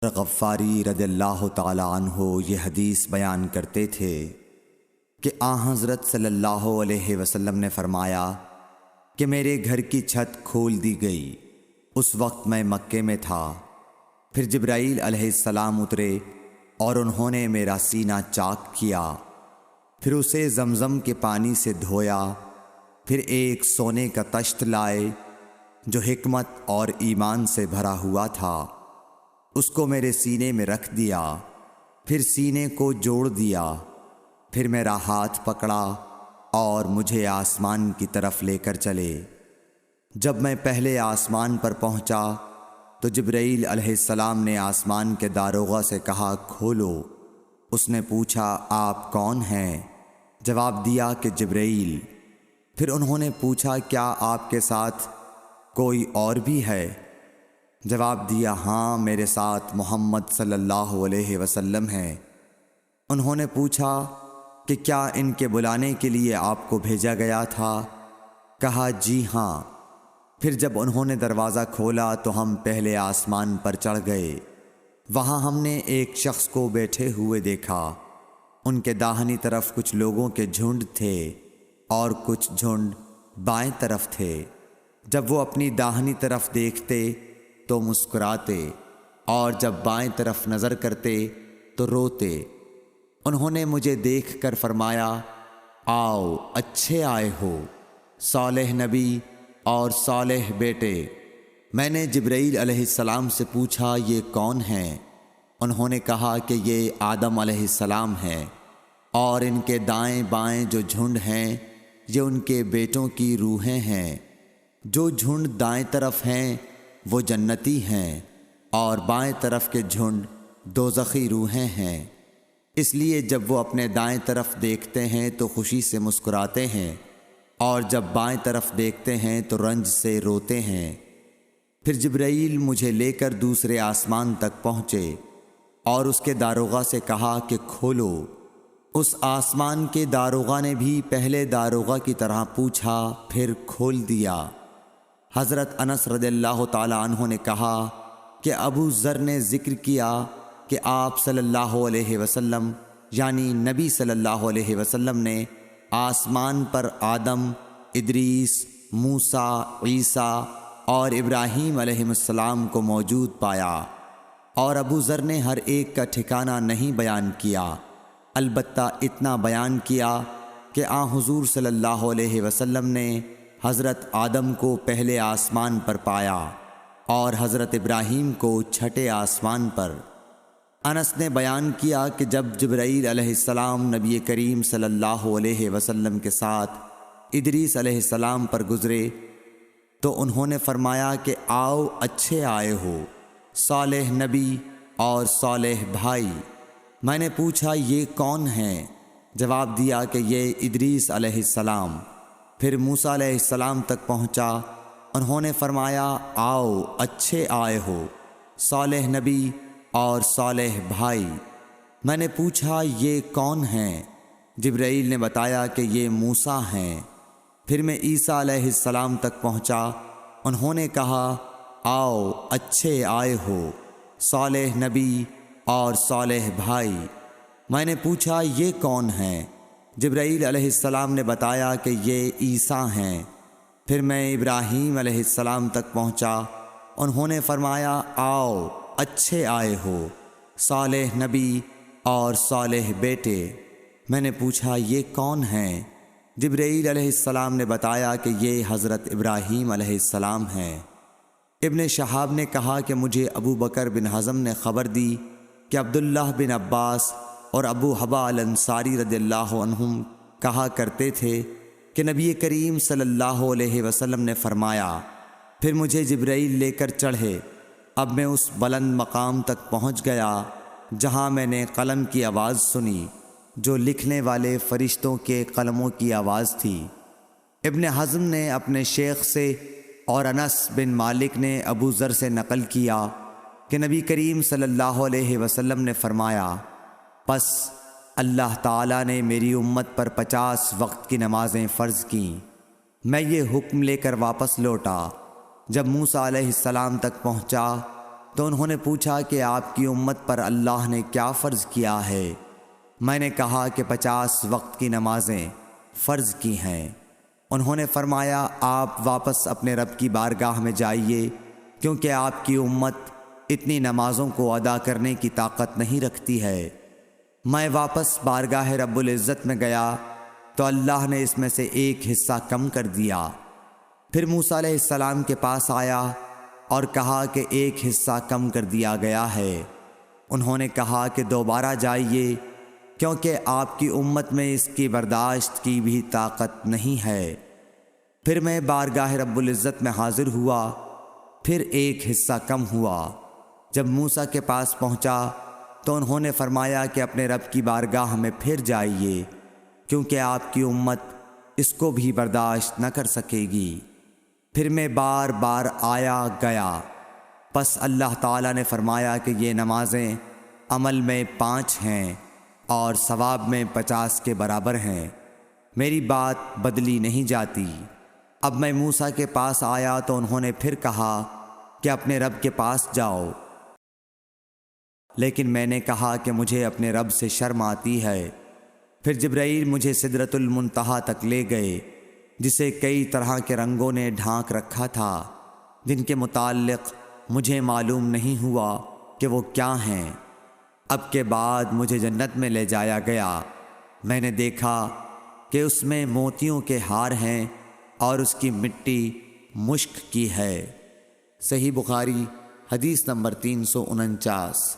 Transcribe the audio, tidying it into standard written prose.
غفاری رضی اللہ تعالی عنہ یہ حدیث بیان کرتے تھے کہ حضرت صلی اللہ علیہ وسلم نے فرمایا کہ میرے گھر کی چھت کھول دی گئی۔ اس وقت میں مکے میں تھا۔ پھر جبرائیل علیہ السلام اترے اور انہوں نے میرا سینہ چاک کیا، پھر اسے زمزم کے پانی سے دھویا، پھر ایک سونے کا طشت لائے جو حکمت اور ایمان سے بھرا ہوا تھا، اس کو میرے سینے میں رکھ دیا، پھر سینے کو جوڑ دیا، پھر میرا ہاتھ پکڑا اور مجھے آسمان کی طرف لے کر چلے۔ جب میں پہلے آسمان پر پہنچا تو جبرائیل علیہ السلام نے آسمان کے داروغہ سے کہا کھولو۔ اس نے پوچھا آپ کون ہیں؟ جواب دیا کہ جبرائیل۔ پھر انہوں نے پوچھا کیا آپ کے ساتھ کوئی اور بھی ہے؟ جواب دیا ہاں، میرے ساتھ محمد صلی اللہ علیہ وسلم ہے۔ انہوں نے پوچھا کہ کیا ان کے بلانے کے لیے آپ کو بھیجا گیا تھا؟ کہا جی ہاں۔ پھر جب انہوں نے دروازہ کھولا تو ہم پہلے آسمان پر چڑھ گئے۔ وہاں ہم نے ایک شخص کو بیٹھے ہوئے دیکھا۔ ان کے داہنی طرف کچھ لوگوں کے جھنڈ تھے اور کچھ جھنڈ بائیں طرف تھے۔ جب وہ اپنی داہنی طرف دیکھتے تو مسکراتے اور جب بائیں طرف نظر کرتے تو روتے۔ انہوں نے مجھے دیکھ کر فرمایا آؤ اچھے آئے ہو، صالح نبی اور صالح بیٹے۔ میں نے جبرائیل علیہ السلام سے پوچھا یہ کون ہیں؟ انہوں نے کہا کہ یہ آدم علیہ السلام ہیں، اور ان کے دائیں بائیں جو جھنڈ ہیں یہ ان کے بیٹوں کی روحیں ہیں۔ جو جھنڈ دائیں طرف ہیں وہ جنتی ہیں، اور بائیں طرف کے جھنڈ دوزخی روحیں ہیں۔ اس لیے جب وہ اپنے دائیں طرف دیکھتے ہیں تو خوشی سے مسکراتے ہیں، اور جب بائیں طرف دیکھتے ہیں تو رنج سے روتے ہیں۔ پھر جبرائیل مجھے لے کر دوسرے آسمان تک پہنچے اور اس کے داروغہ سے کہا کہ کھولو۔ اس آسمان کے داروغہ نے بھی پہلے داروغہ کی طرح پوچھا، پھر کھول دیا۔ حضرت انس رضی اللہ تعالی عنہ نے کہا کہ ابو ذر نے ذکر کیا کہ آپ صلی اللہ علیہ وسلم یعنی نبی صلی اللہ علیہ وسلم نے آسمان پر آدم، ادریس، موسیٰ، عیسیٰ اور ابراہیم علیہ السلام کو موجود پایا، اور ابو ذر نے ہر ایک کا ٹھکانہ نہیں بیان کیا، البتہ اتنا بیان کیا کہ حضور صلی اللہ علیہ وسلم نے حضرت آدم کو پہلے آسمان پر پایا اور حضرت ابراہیم کو چھٹے آسمان پر۔ انس نے بیان کیا کہ جب جبرائیل علیہ السلام نبی کریم صلی اللہ علیہ وسلم کے ساتھ ادریس علیہ السلام پر گزرے تو انہوں نے فرمایا کہ آؤ اچھے آئے ہو، صالح نبی اور صالح بھائی۔ میں نے پوچھا یہ کون ہیں؟ جواب دیا کہ یہ ادریس علیہ السلام۔ پھر موسیٰ علیہ السلام تک پہنچا۔ انہوں نے فرمایا آؤ اچھے آئے ہو، صالح نبی اور صالح بھائی۔ میں نے پوچھا یہ کون ہیں؟ جبرائیل نے بتایا کہ یہ موسیٰ ہیں۔ پھر میں عیسیٰ علیہ السلام تک پہنچا۔ انہوں نے کہا آؤ اچھے آئے ہو، صالح نبی اور صالح بھائی۔ میں نے پوچھا یہ کون ہیں؟ جبرائیل علیہ السلام نے بتایا کہ یہ عیسیٰ ہیں۔ پھر میں ابراہیم علیہ السلام تک پہنچا۔ انہوں نے فرمایا آؤ اچھے آئے ہو، صالح نبی اور صالح بیٹے۔ میں نے پوچھا یہ کون ہیں؟ جبرائیل علیہ السلام نے بتایا کہ یہ حضرت ابراہیم علیہ السلام ہیں۔ ابن شہاب نے کہا کہ مجھے ابو بکر بن حزم نے خبر دی کہ عبداللہ بن عباس اور ابو حبا الانصاری رضی اللہ عنہم کہا کرتے تھے کہ نبی کریم صلی اللہ علیہ وسلم نے فرمایا، پھر مجھے جبرائیل لے کر چڑھے۔ اب میں اس بلند مقام تک پہنچ گیا جہاں میں نے قلم کی آواز سنی جو لکھنے والے فرشتوں کے قلموں کی آواز تھی۔ ابن حزم نے اپنے شیخ سے اور انس بن مالک نے ابو ذر سے نقل کیا کہ نبی کریم صلی اللہ علیہ وسلم نے فرمایا پس اللہ تعالیٰ نے میری امت پر 50 وقت کی نمازیں فرض کیں۔ میں یہ حکم لے کر واپس لوٹا۔ جب موسیٰ علیہ السلام تک پہنچا تو انہوں نے پوچھا کہ آپ کی امت پر اللہ نے کیا فرض کیا ہے؟ میں نے کہا کہ 50 وقت کی نمازیں فرض کی ہیں۔ انہوں نے فرمایا آپ واپس اپنے رب کی بارگاہ میں جائیے، کیونکہ آپ کی امت اتنی نمازوں کو ادا کرنے کی طاقت نہیں رکھتی ہے۔ میں واپس بارگاہ رب العزت میں گیا تو اللہ نے اس میں سے ایک حصہ کم کر دیا۔ پھر موسیٰ علیہ السلام کے پاس آیا اور کہا کہ ایک حصہ کم کر دیا گیا ہے۔ انہوں نے کہا کہ دوبارہ جائیے، کیونکہ آپ کی امت میں اس کی برداشت کی بھی طاقت نہیں ہے۔ پھر میں بارگاہ رب العزت میں حاضر ہوا، پھر ایک حصہ کم ہوا۔ جب موسیٰ کے پاس پہنچا تو انہوں نے فرمایا کہ اپنے رب کی بارگاہ میں پھر جائیے، کیونکہ آپ کی امت اس کو بھی برداشت نہ کر سکے گی۔ پھر میں بار بار آیا گیا، پس اللہ تعالیٰ نے فرمایا کہ یہ نمازیں عمل میں 5 ہیں اور ثواب میں 50 کے برابر ہیں، میری بات بدلی نہیں جاتی۔ اب میں موسیٰ کے پاس آیا تو انہوں نے پھر کہا کہ اپنے رب کے پاس جاؤ، لیکن میں نے کہا کہ مجھے اپنے رب سے شرم آتی ہے۔ پھر جبرائیل مجھے سدرۃ المنتہا تک لے گئے، جسے کئی طرح کے رنگوں نے ڈھانک رکھا تھا، جن کے متعلق مجھے معلوم نہیں ہوا کہ وہ کیا ہیں۔ اب کے بعد مجھے جنت میں لے جایا گیا۔ میں نے دیکھا کہ اس میں موتیوں کے ہار ہیں اور اس کی مٹی مشک کی ہے۔ صحیح بخاری حدیث نمبر 349۔